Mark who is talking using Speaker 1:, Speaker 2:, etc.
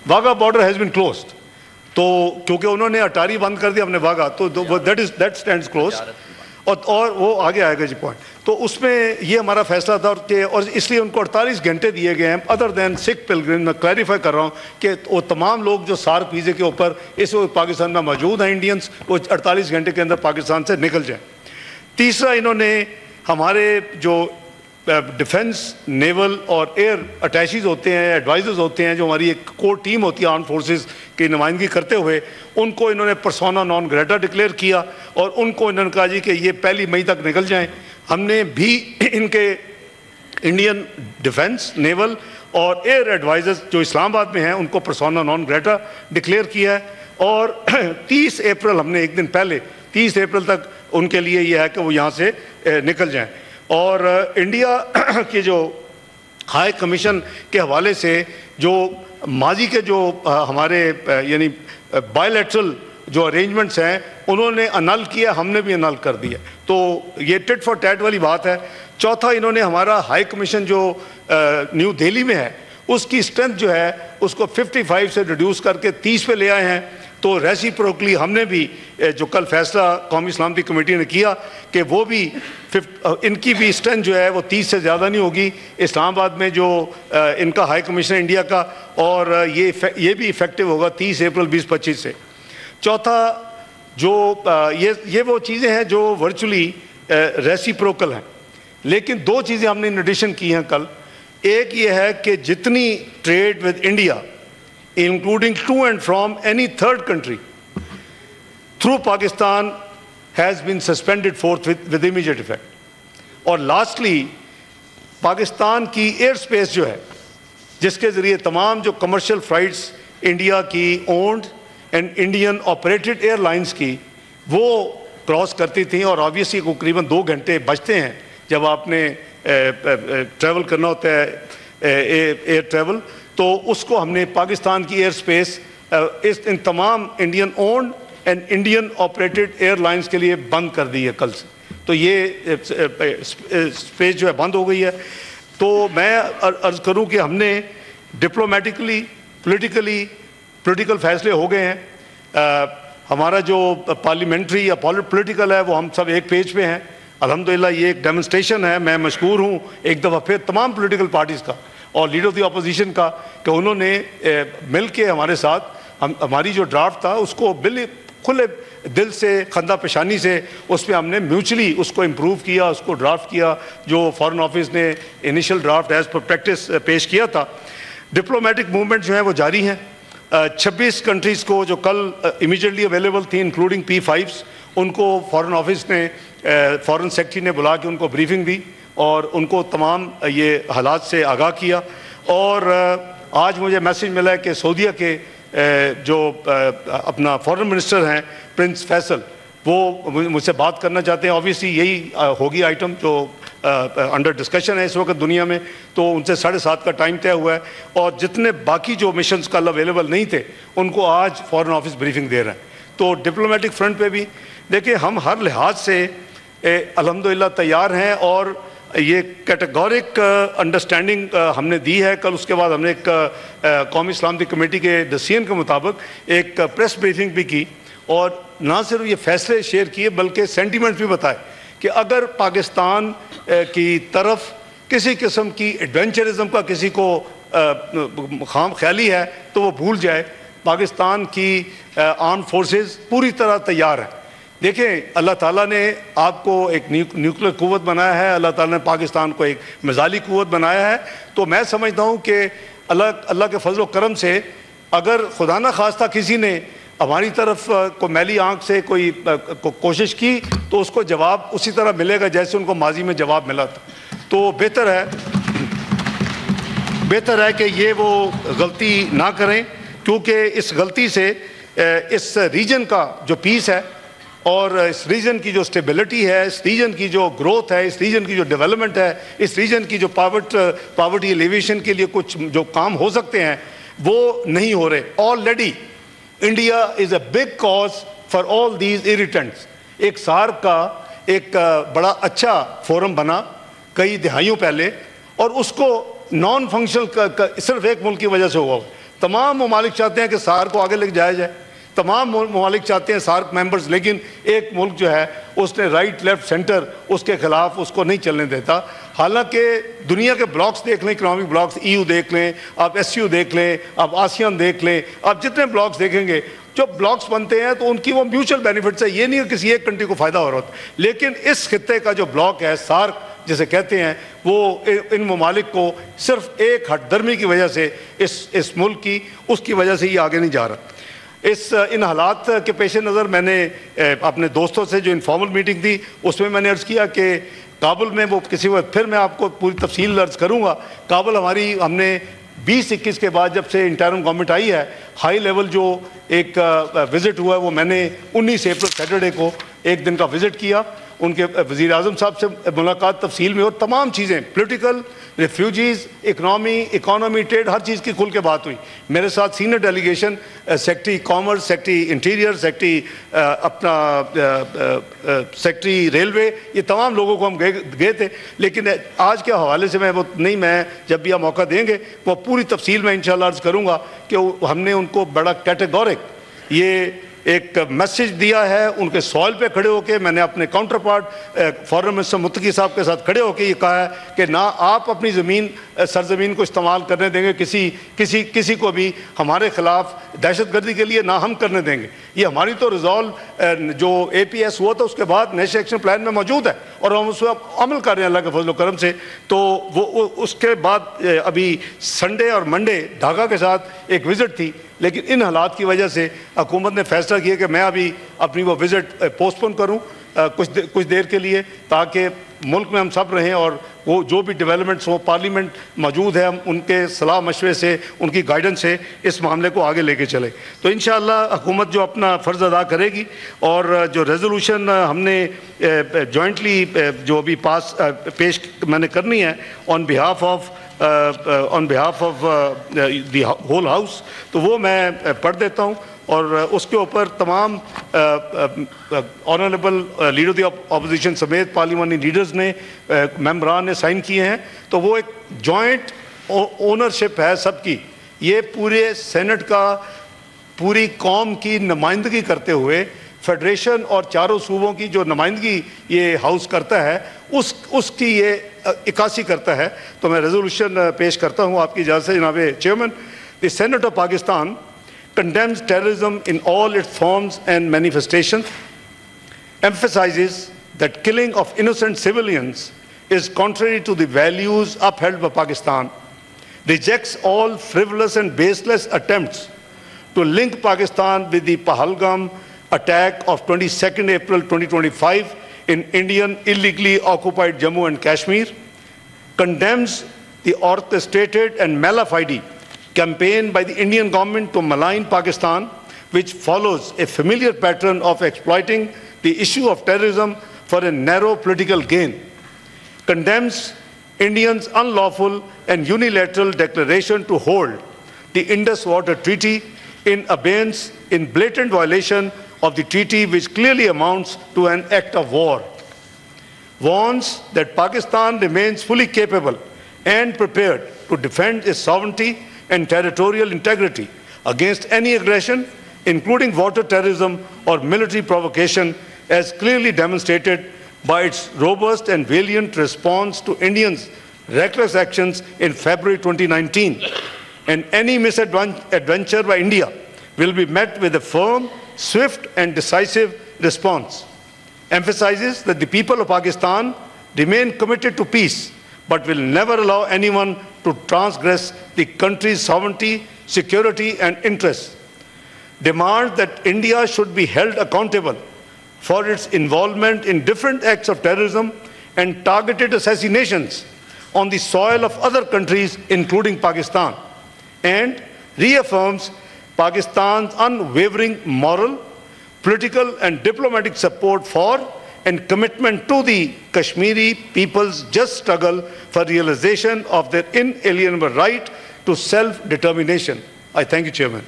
Speaker 1: Wagah border has been closed. تو کیونکہ انہوں نے اٹاری بند کر دیا ہم نے واگا, تو دیٹ اسٹینڈز کلوز. اور وہ آگے آئے گا جی پوائنٹ. تو اس میں یہ ہمارا فیصلہ تھا کہ اور اس لیے ان کو 48 گھنٹے دیے گئے ہیں ادر دین سکھ پلگرم. میں کلیریفائی کر رہا ہوں کہ وہ تمام لوگ جو سارک ویزے کے اوپر اس وقت پاکستان میں موجود ہیں انڈینس, وہ 48 گھنٹے کے اندر پاکستان سے نکل جائیں. تیسرا, انہوں نے ہمارے جو ڈیفنس, نیول اور ایئر اٹیچیز ہوتے ہیں, ایڈوائزرز ہوتے ہیں, جو ہماری ایک کور ٹیم ہوتی ہے آرم فورسز کی نمائندگی کرتے ہوئے, ان کو انہوں نے پرسونا نان گریٹا ڈکلیئر کیا اور ان کو انہوں نے کہا جی کہ یہ 1 مئی تک نکل جائیں. ہم نے بھی ان کے انڈین ڈیفنس, نیول اور ایئر ایڈوائزرز جو اسلام آباد میں ہیں ان کو پرسونا نان گریٹا ڈکلیئر کیا ہے. اور 30 اپریل ہم نے ایک دن پہلے 30 اپریل تک ان کے لیے یہ ہے کہ وہ یہاں سے نکل جائیں. اور انڈیا کے جو ہائی کمیشن کے حوالے سے جو ماضی کے جو ہمارے یعنی بائی لیٹرل جو ارینجمنٹس ہیں انہوں نے انل کیا, ہم نے بھی انل کر دیا. تو یہ ٹٹ فار ٹیٹ والی بات ہے. چوتھا, انہوں نے ہمارا ہائی کمیشن جو نیو دہلی میں ہے اس کی اسٹرینتھ جو ہے اس کو 55 سے ریڈیوس کر کے 30 پہ لے آئے ہیں. تو ریسیپروکلی ہم نے بھی جو کل فیصلہ قومی سلامتی کمیٹی نے کیا کہ وہ بھی ان کی بھی اسٹرینتھ جو ہے وہ 30 سے زیادہ نہیں ہوگی اسلام آباد میں جو ان کا ہائی کمیشن انڈیا کا, اور یہ بھی افیکٹو ہوگا 30 اپریل 2025 سے. چوتھا, جو یہ وہ چیزیں ہیں جو ورچولی ریسیپروکل ہیں, لیکن 2 چیزیں ہم نے ان ایڈیشن کی ہیں کل. ایک یہ ہے کہ جتنی trade with India including to and from any third country through Pakistan has been suspended forthwith with immediate effect. اور lastly, پاکستان کی ایئر سپیس جو ہے جس کے ذریعے تمام جو کمرشل فلائٹس انڈیا کی owned and Indian operated airlines کی وہ کراس کرتی تھیں, اور آبویسلی تقریباً 2 گھنٹے بچتے ہیں جب آپ نے ٹریول کرنا ہوتا ہے ایئر ٹریول, تو اس کو ہم نے پاکستان کی ایئر سپیس ان تمام Indian owned and Indian operated airlines کے لیے بند کر دی ہے کل سے. تو یہ سپیس جو ہے بند ہو گئی ہے. تو میں عرض کروں کہ ہم نے ڈپلومیٹکلی پولیٹیکل فیصلے ہو گئے ہیں. ہمارا جو پارلیمنٹری یا پولیٹیکل ہے وہ ہم سب ایک پیج پہ ہیں. الحمدللہ یہ ایک ڈیمونسٹریشن ہے. میں مشکور ہوں ایک دفعہ پھر تمام پولیٹیکل پارٹیز کا اور لیڈر آف دی اپوزیشن کا کہ انہوں نے مل کے ہمارے ساتھ ہماری جو ڈرافٹ تھا اس کو کھلے دل سے, خندہ پیشانی سے اس پہ ہم نے میوچلی اس کو امپروو کیا, اس کو ڈرافٹ کیا جو فارن آفس نے initial draft as per practice پیش کیا تھا. ڈپلومیٹک موومنٹ جو ہیں وہ جاری ہیں. 26 کنٹریز کو جو کل امیجیٹلی اویلیبل تھیں انکلوڈنگ P5s, ان کو فارن آفس نے فارن سیکرٹری نے بلا کے ان کو بریفنگ دی اور ان کو تمام یہ حالات سے آگاہ کیا. اور آج مجھے میسیج ملا ہے کہ سعودیہ کے جو اپنا فارن منسٹر ہیں پرنس فیصل, وہ مجھ سے بات کرنا چاہتے ہیں. آبویسلی یہی ہوگی آئٹم جو انڈر ڈسکشن ہے اس وقت دنیا میں, تو ان سے 7:30 کا ٹائم طے ہوا ہے. اور جتنے باقی جو مشنز کل اویلیبل نہیں تھے ان کو آج فارن آفس بریفنگ دے رہے ہیں. تو ڈپلومیٹک فرنٹ پہ بھی دیکھیں ہم ہر لحاظ سے الحمدللہ تیار ہیں, اور یہ کیٹیگورک انڈرسٹینڈنگ ہم نے دی ہے. کل اس کے بعد ہم نے ایک قومی سلامتی کمیٹی کے ڈسیژن کے مطابق ایک پریس بریفنگ بھی کی, اور نہ صرف یہ فیصلے شیئر کیے بلکہ سینٹیمنٹ بھی بتائے کہ اگر پاکستان کی طرف کسی قسم کی ایڈونچرزم کا کسی کو خام خیالی ہے تو وہ بھول جائے. پاکستان کی آرم فورسز پوری طرح تیار ہیں. دیکھیں اللہ تعالیٰ نے آپ کو ایک نیوکلیر قوت بنایا ہے, اللہ تعالیٰ نے پاکستان کو ایک میزائلی قوت بنایا ہے. تو میں سمجھتا ہوں کہ اللہ کے فضل و کرم سے اگر خدا نہ خواستہ کسی نے ہماری طرف کو میلی آنکھ سے کوئی کوشش کی تو اس کو جواب اسی طرح ملے گا جیسے ان کو ماضی میں جواب ملا تھا. تو بہتر ہے کہ یہ وہ غلطی نہ کریں, کیونکہ اس غلطی سے اس ریجن کا جو پیس ہے اور اس ریجن کی جو سٹیبلٹی ہے, اس ریجن کی جو گروتھ ہے, اس ریجن کی جو ڈیولپمنٹ ہے, اس ریجن کی جو پاورٹی ایلیویشن کے لیے کچھ جو کام ہو سکتے ہیں وہ نہیں ہو رہے. Already India is a big cause for all these irritants. ایک سارک کا ایک بڑا اچھا فورم بنا کئی دہائیوں پہلے, اور اس کو نان فنکشنل صرف ایک ملک کی وجہ سے ہوا. تمام ممالک چاہتے ہیں کہ سارک کو آگے لے جایا جائے، تمام ممالک چاہتے ہیں سارک ممبرز، لیکن ایک ملک جو ہے اس نے رائٹ لیفٹ سینٹر اس کے خلاف اس کو نہیں چلنے دیتا. حالانکہ دنیا کے بلاکس دیکھ لیں، اکنامک بلاکس، EU دیکھ لیں، آپ SCO دیکھ لیں، آپ آسیان دیکھ لیں، آپ جتنے بلاکس دیکھیں گے جو بلاکس بنتے ہیں تو ان کی وہ میوچل بینیفٹس ہے. یہ نہیں کہ کسی ایک کنٹری کو فائدہ ہو رہا ہوتا، لیکن اس خطے کا جو بلاک ہے سارک جسے کہتے ہیں، وہ ان ممالک کو صرف ایک ہٹ درمی کی وجہ سے اس ملک کی، اس کی وجہ سے یہ آگے نہیں جا رہا. ان حالات کے پیش نظر میں نے اپنے دوستوں سے جو انفارمل میٹنگ تھی اس میں نے عرض کیا کہ کابل میں وہ کسی وقت پھر میں آپ کو پوری تفصیل عرض کروں گا. کابل ہم نے 2021 کے بعد جب سے انٹرم گورنمنٹ آئی ہے، ہائی لیول جو ایک وزٹ ہوا ہے وہ میں نے 19 اپریل سیٹرڈے کو ایک دن کا وزٹ کیا. ان کے وزیر اعظم صاحب سے ملاقات تفصیل میں، اور تمام چیزیں پولیٹیکل، ریفیوجیز، اکانومی، ٹریڈ، ہر چیز کی کھل کے بات ہوئی. میرے ساتھ senior delegation, secretary commerce, secretary interior, secretary railway, یہ تمام لوگوں کو ہم گئے تھے. لیکن آج کے حوالے سے میں جب بھی آپ موقع دیں گے وہ پوری تفصیل میں انشاءاللہ عرض کروں گا کہ ہم نے ان کو بڑا کیٹیگورک یہ ایک میسیج دیا ہے. ان کے سوال پہ کھڑے ہو کے میں نے اپنے کاؤنٹر پارٹ فارن منسٹر متقی صاحب کے ساتھ کھڑے ہو کے یہ کہا ہے کہ نہ آپ اپنی سرزمین کو استعمال کرنے دیں گے کسی کو بھی ہمارے خلاف دہشت گردی کے لیے، نہ ہم کرنے دیں گے. یہ ہماری تو ریزالو جو APS ہوا تھا اس کے بعد نیشنل ایکشن پلان میں موجود ہے اور ہم اس پہ عمل کر رہے ہیں اللہ کے فضل و کرم سے. تو وہ اس کے بعد ابھی سنڈے اور منڈے ڈھاکہ کے ساتھ ایک وزٹ تھی، لیکن ان حالات کی وجہ سے حکومت نے فیصلہ کیا کہ میں ابھی اپنی وہ وزٹ پوسٹ پون کروں کچھ دیر کے لیے، تاکہ ملک میں ہم سب رہیں اور وہ جو بھی ڈیولپمنٹس ہوں، پارلیمنٹ موجود ہے، ہم ان کے صلاح مشورے سے، ان کی گائیڈنس سے اس معاملے کو آگے لے کے چلیں. تو انشاءاللہ حکومت جو اپنا فرض ادا کرے گی، اور جو ریزولوشن ہم نے جوائنٹلی جو ابھی پیش میں نے کرنی ہے on behalf of the whole house, تو وہ میں پڑھ دیتا ہوں. اور اس کے اوپر تمام آنریبل لیڈر دی اپوزیشن سمیت پارلیمانی لیڈرز نے، ممبران نے سائن کیے ہیں. تو وہ ایک جوائنٹ اونرشپ ہے سب کی. یہ پورے سینٹ کا پوری قوم کی نمائندگی کرتے ہوئے فیڈریشن اور چاروں صوبوں کی جو نمائندگی یہ ہاؤس کرتا ہے اس کی یہ عکاسی کرتا ہے. تو میں ریزولوشن پیش کرتا ہوں آپ کی اجازت سے جناب chairman. The Senate of Pakistan condemns terrorism in all its forms and manifestations, emphasizes that killing of innocent civilians is contrary to the values upheld by Pakistan, rejects all frivolous and baseless attempts to link Pakistan with the Pahalgam attack of 22nd April 2025 in Indian illegally occupied Jammu and Kashmir, condemns the orchestrated and malafide campaign by the Indian government to malign Pakistan, which follows a familiar pattern of exploiting the issue of terrorism for a narrow political gain, condemns Indians' unlawful and unilateral declaration to hold the Indus Water Treaty in abeyance, in blatant violation of the treaty, which clearly amounts to an act of war, warns that Pakistan remains fully capable and prepared to defend its sovereignty and territorial integrity against any aggression, including water terrorism or military provocation, as clearly demonstrated by its robust and valiant response to Indians' reckless actions in February 2019. And any misadventure by India will be met with a firm, swift and decisive response. Emphasizes that the people of Pakistan remain committed to peace, but will never allow anyone to transgress the country's sovereignty, security and interests. Demands that India should be held accountable for its involvement in different acts of terrorism and targeted assassinations on the soil of other countries, including Pakistan. And reaffirms Pakistan's unwavering moral, political and diplomatic support for and commitment to the Kashmiri people's just struggle for realization of their inalienable right to self-determination. I thank you, Chairman.